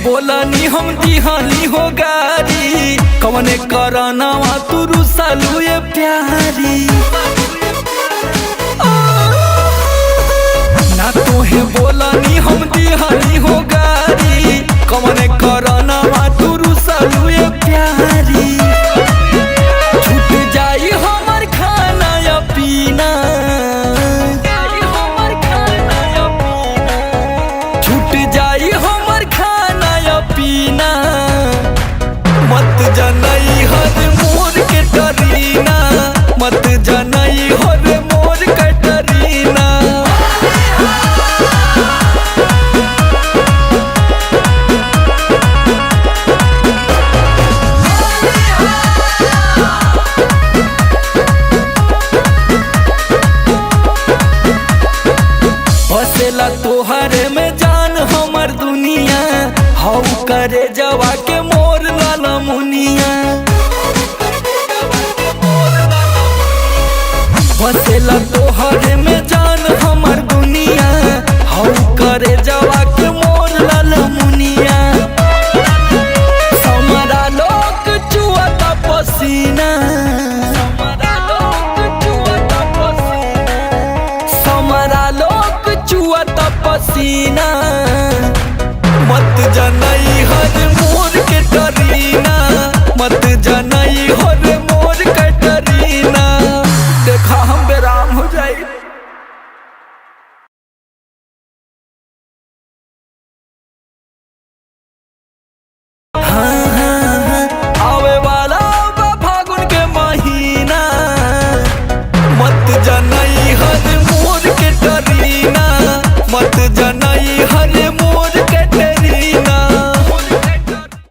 बोलनी हम दिहानी हो गारी, कवने करनवा तू रुसलू ये प्यारी। ना तोहे बोलनी हम दिहानी हो गारी, कवने करनवा तू रुसलू ये प्यारी। छूट जाई हमर खाना या पीना, छूट जाई हमर खाना या पीना। मत जनई हर मोर के डरीना, मत जनई हर मोर के डरीना। बसेला तोहरे में जान हमर दुनिया, हौ करे जवा के मोर लाला मुनिया। बसेला तोहरे में जान हमर दुनिया, हौ करे जवा के मोर लाला मुनिया। समरा लोक चुअता पसीना, समरा लोक चुअता पसीना। मत जनई हर मोर के डरीना, मत जनई हर मोर के डरीना। देखा हम बेराम हो जाए। हाँ हाँ हाँ, आवे वाला बा फागुन के महीना। मत जनई हर मोर के डरीना, मत जनई हर